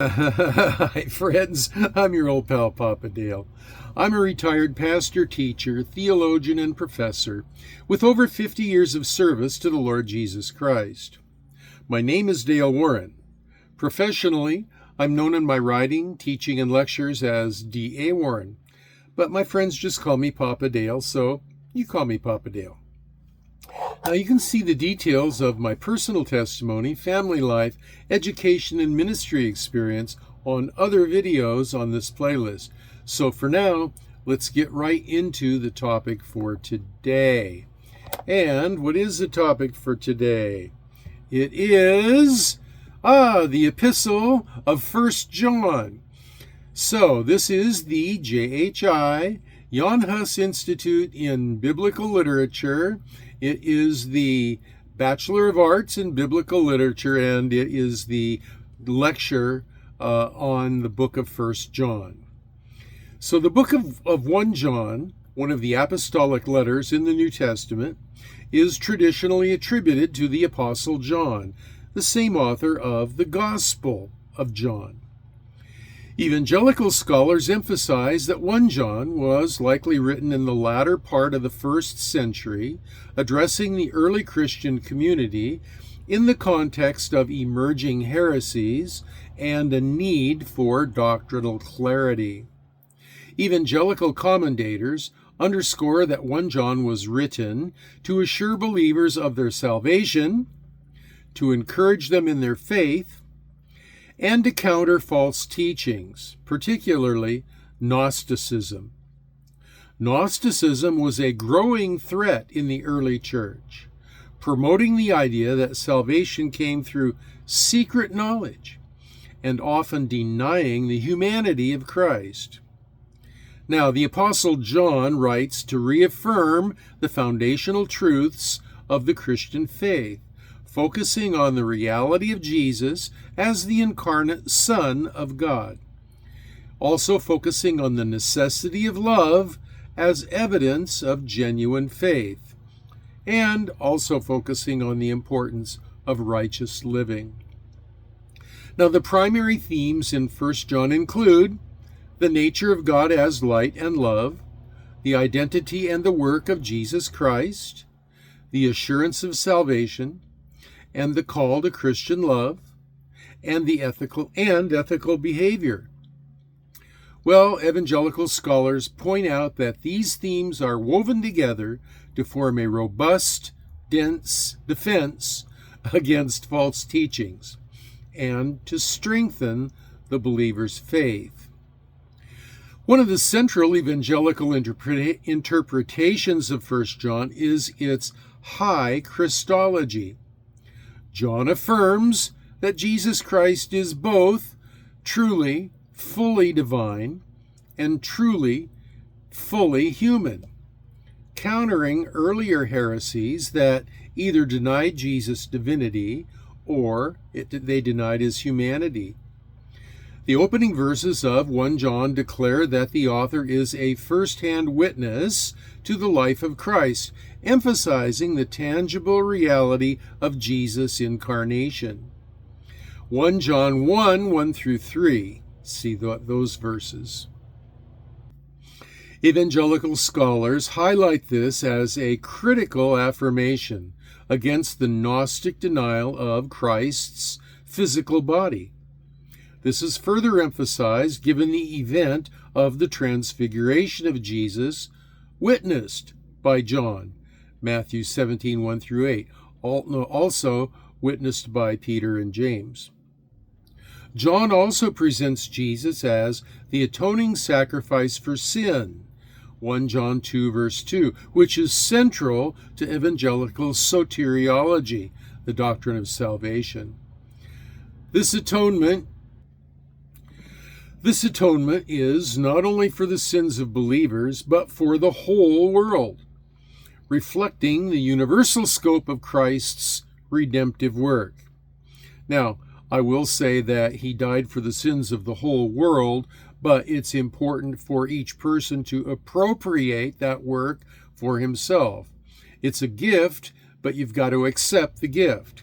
Hi friends, I'm your old pal Papa Dale. I'm a retired pastor, teacher, theologian, and professor with over 50 years of service to the Lord Jesus Christ. My name is Dale Warren. Professionally, I'm known in my writing, teaching, and lectures as D.A. Warren, but my friends just call me Papa Dale, so you call me Papa Dale. Now you can see the details of my personal testimony, family life, education, and ministry experience on other videos on this playlist. So for now, let's get right into the topic for today. And what is the topic for today? It is the epistle of 1 John. So this is the JHI Jan Hus Institute in Biblical Literature. It is the Bachelor of Arts in Biblical Literature, and it is the lecture on the book of 1 John. So the book of 1 John, one of the apostolic letters in the New Testament, is traditionally attributed to the Apostle John, the same author of the Gospel of John. Evangelical scholars emphasize that 1 John was likely written in the latter part of the 1st century, addressing the early Christian community in the context of emerging heresies and a need for doctrinal clarity. Evangelical commentators underscore that 1 John was written to assure believers of their salvation, to encourage them in their faith, and to counter false teachings, particularly Gnosticism. Gnosticism was a growing threat in the early church, promoting the idea that salvation came through secret knowledge and often denying the humanity of Christ. Now, the Apostle John writes to reaffirm the foundational truths of the Christian faith, focusing on the reality of Jesus as the incarnate Son of God. Also focusing on the necessity of love as evidence of genuine faith. And also focusing on the importance of righteous living. Now, the primary themes in 1 John include the nature of God as light and love, the identity and the work of Jesus Christ, the assurance of salvation, and the call to Christian love, and the ethical behavior. Well, evangelical scholars point out that these themes are woven together to form a robust, dense defense against false teachings and to strengthen the believer's faith. One of the central evangelical interpretations of 1 John is its high Christology. John affirms that Jesus Christ is both truly, fully divine and truly, fully human, countering earlier heresies that either denied Jesus' divinity or they denied his humanity. The opening verses of 1 John declare that the author is a first-hand witness to the life of Christ, emphasizing the tangible reality of Jesus' incarnation. 1 John 1 through 3. See those verses. Evangelical scholars highlight this as a critical affirmation against the Gnostic denial of Christ's physical body. This is further emphasized given the event of the transfiguration of Jesus witnessed by John, Matthew 17, 1 through 8, also witnessed by Peter and James. John also presents Jesus as the atoning sacrifice for sin, 1 John 2, verse 2, which is central to evangelical soteriology, the doctrine of salvation. This atonement is not only for the sins of believers, but for the whole world, reflecting the universal scope of Christ's redemptive work. Now, I will say that he died for the sins of the whole world, but it's important for each person to appropriate that work for himself. It's a gift, but you've got to accept the gift.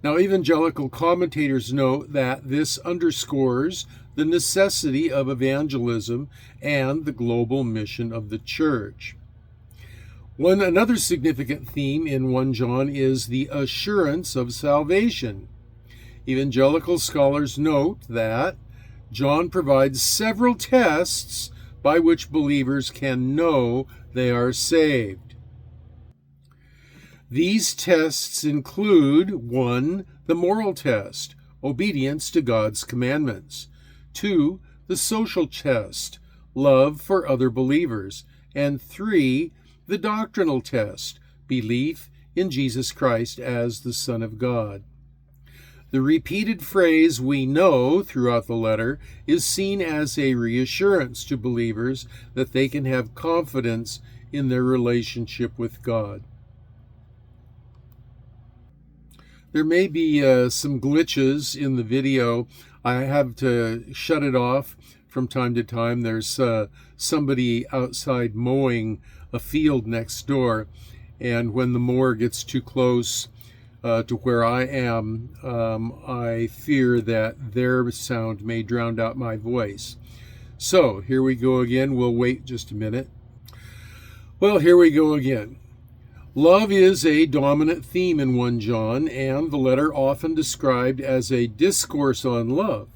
Now, evangelical commentators note that this underscores the necessity of evangelism and the global mission of the church. Another significant theme in 1 John is the assurance of salvation. Evangelical scholars note that John provides several tests by which believers can know they are saved. These tests include 1, the moral test, obedience to God's commandments; 2, the social test, love for other believers; and 3, the doctrinal test, belief in Jesus Christ as the Son of God. The repeated phrase "we know" throughout the letter is seen as a reassurance to believers that they can have confidence in their relationship with God. There may be some glitches in the video. I have to shut it off from time to time. There's somebody outside mowing a field next door, and when the mower gets too close to where I am, I fear that their sound may drown out my voice. So here we go again. We'll wait just a minute. Well, here we go again. Love is a dominant theme in 1 John, and the letter often described as a discourse on love.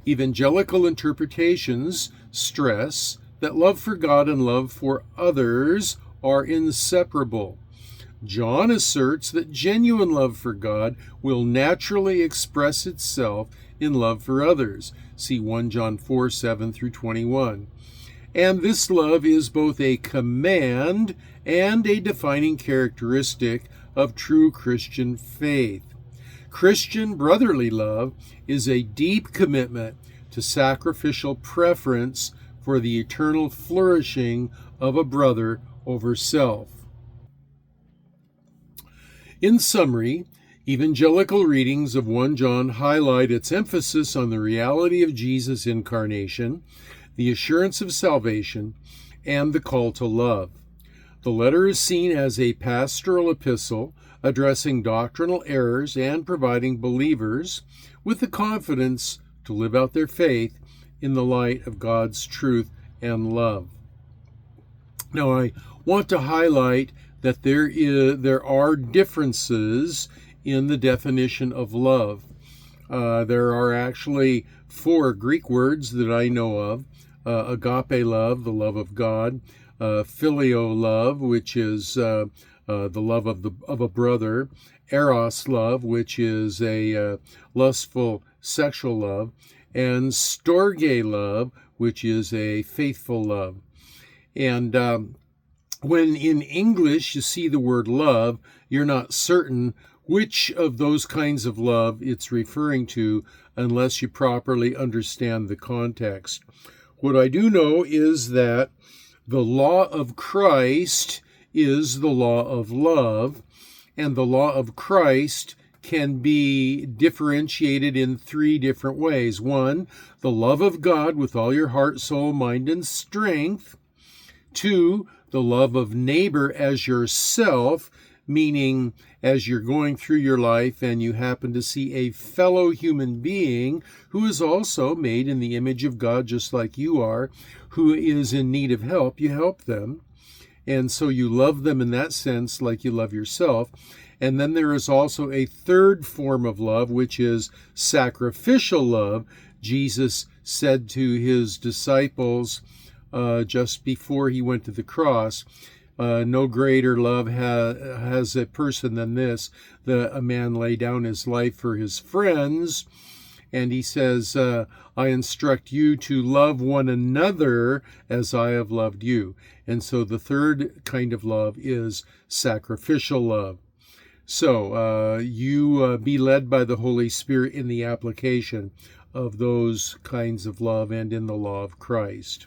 Evangelical interpretations stress that love for God and love for others are inseparable. John asserts that genuine love for God will naturally express itself in love for others. See 1 John 4:7 through 21. And this love is both a command and a defining characteristic of true Christian faith. Christian brotherly love is a deep commitment to sacrificial preference for the eternal flourishing of a brother over self. In summary, evangelical readings of 1 John highlight its emphasis on the reality of Jesus' incarnation, the assurance of salvation, and the call to love. The letter is seen as a pastoral epistle addressing doctrinal errors and providing believers with the confidence to live out their faith in the light of God's truth and love. Now, I want to highlight that there are differences in the definition of love. There are actually 4 Greek words that I know of: agape love, the love of God; phileo love, which is the love of a brother; eros love, which is a lustful sexual love; and storge love, which is a faithful love. And when in English you see the word love, you're not certain which of those kinds of love it's referring to unless you properly understand the context. What I do know is that the law of Christ is the law of love, and the law of Christ can be differentiated in 3 different ways. 1, the love of God with all your heart, soul, mind, and strength. 2, the love of neighbor as yourself, meaning as you're going through your life and you happen to see a fellow human being who is also made in the image of God just like you are, who is in need of help, you help them. And so you love them in that sense like you love yourself. And then there is also a 3rd form of love, which is sacrificial love. Jesus said to his disciples just before he went to the cross, no greater love has a person than this, that a man lay down his life for his friends. And he says, I instruct you to love one another as I have loved you. And so the 3rd kind of love is sacrificial love. So you be led by the Holy Spirit in the application of those kinds of love and in the law of Christ.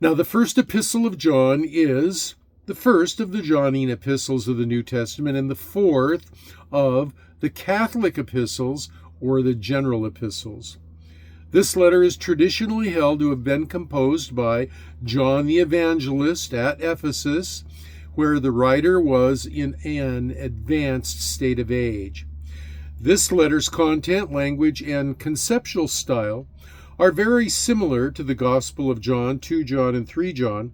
Now, the first epistle of John is the first of the Johannine epistles of the New Testament and the 4th of the Catholic epistles or the general epistles. This letter is traditionally held to have been composed by John the Evangelist at Ephesus, where the writer was in an advanced state of age. This letter's content, language, and conceptual style are very similar to the Gospel of John, 2 John, and 3 John.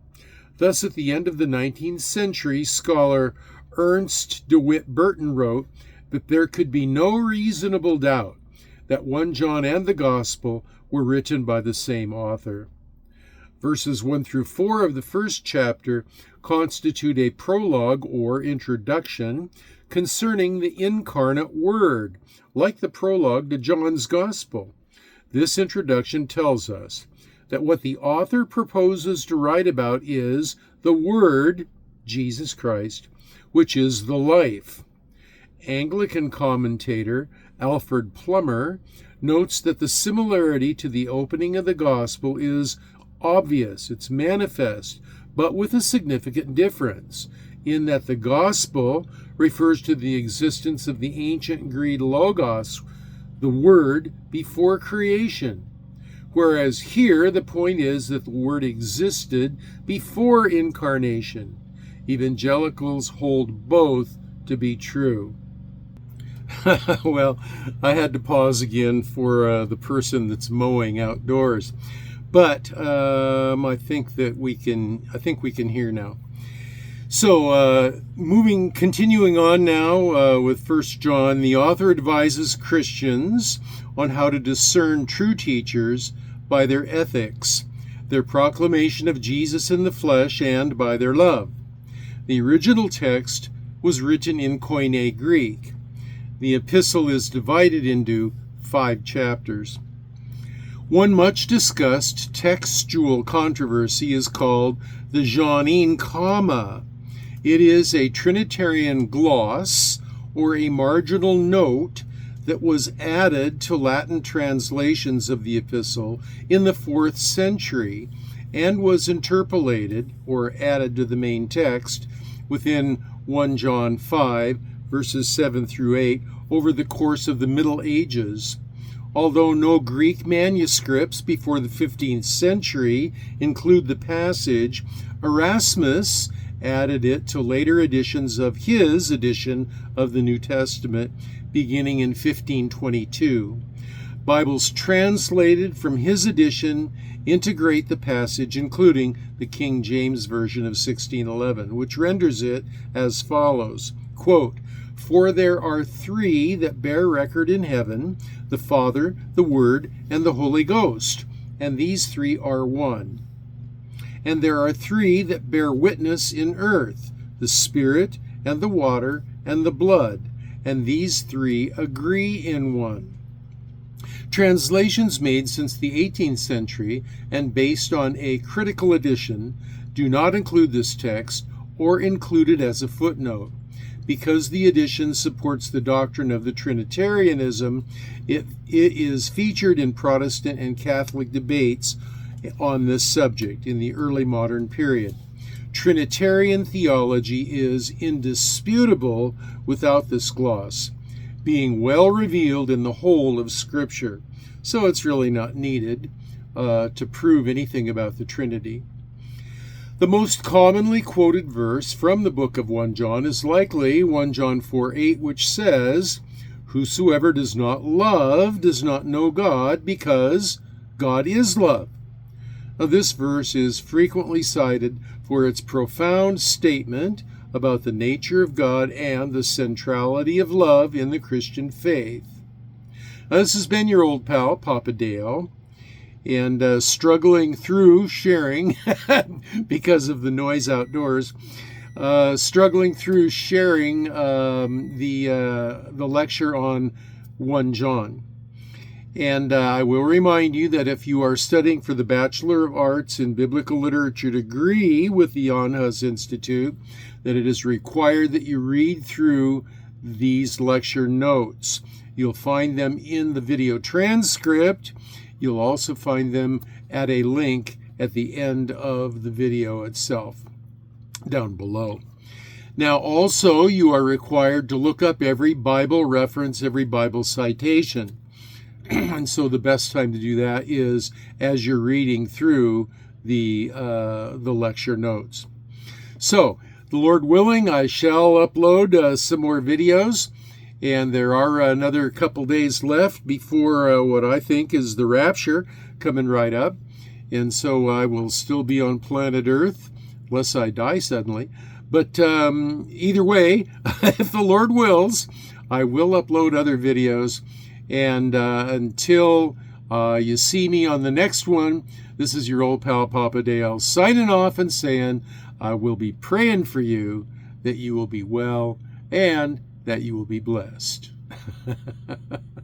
Thus, at the end of the 19th century, scholar Ernst DeWitt Burton wrote that there could be no reasonable doubt that 1 John and the Gospel were written by the same author. Verses 1 through 4 of the first chapter constitute a prologue or introduction concerning the incarnate Word, like the prologue to John's Gospel. This introduction tells us that what the author proposes to write about is the Word, Jesus Christ, which is the life. Anglican commentator Alfred Plummer notes that the similarity to the opening of the Gospel is obvious, it's manifest, but with a significant difference, in that the Gospel refers to the existence of the ancient Greek logos, the Word, before creation, whereas here the point is that the Word existed before incarnation. Evangelicals hold both to be true. Well, I had to pause again for the person that's mowing outdoors, but I think we can hear now. So, continuing on now with 1 John, the author advises Christians on how to discern true teachers by their ethics, their proclamation of Jesus in the flesh, and by their love. The original text was written in Koine Greek. The epistle is divided into 5 chapters. One much discussed textual controversy is called the Johannine comma. It is a Trinitarian gloss, or a marginal note, that was added to Latin translations of the epistle in the 4th century and was interpolated, or added to the main text, within 1 John 5, verses 7 through 8, over the course of the Middle Ages. Although no Greek manuscripts before the 15th century include the passage, Erasmus added it to later editions of his edition of the New Testament, beginning in 1522. Bibles translated from his edition integrate the passage, including the King James Version of 1611, which renders it as follows, quote, "For there are 3 that bear record in heaven, the Father, the Word, and the Holy Ghost, and these 3 are one. And there are 3 that bear witness in earth, the Spirit, and the water, and the blood, and these 3 agree in one." Translations made since the 18th century and based on a critical edition do not include this text or include it as a footnote. Because the edition supports the doctrine of the Trinitarianism, it is featured in Protestant and Catholic debates on this subject in the early modern period. Trinitarian theology is indisputable without this gloss, being well revealed in the whole of Scripture, so it's really not needed to prove anything about the Trinity. The most commonly quoted verse from the book of 1 John is likely 1 John 4:8, which says, "Whosoever does not love does not know God, because God is love." Now, this verse is frequently cited for its profound statement about the nature of God and the centrality of love in the Christian faith. Now, this has been your old pal, Papa Dale, and struggling through sharing, because of the noise outdoors, struggling through sharing the lecture on 1 John. And I will remind you that if you are studying for the Bachelor of Arts in Biblical Literature degree with the Jan Hus Institute, that it is required that you read through these lecture notes. You'll find them in the video transcript. You'll also find them at a link at the end of the video itself, down below. Now, also, you are required to look up every Bible reference, every Bible citation. And so the best time to do that is as you're reading through the lecture notes. So, the Lord willing, I shall upload some more videos. And there are another couple days left before what I think is the rapture coming right up. And so I will still be on planet Earth, unless I die suddenly. But either way, if the Lord wills, I will upload other videos. And until you see me on the next one, this is your old pal Papa Dale signing off and saying, I will be praying for you that you will be well and that you will be blessed.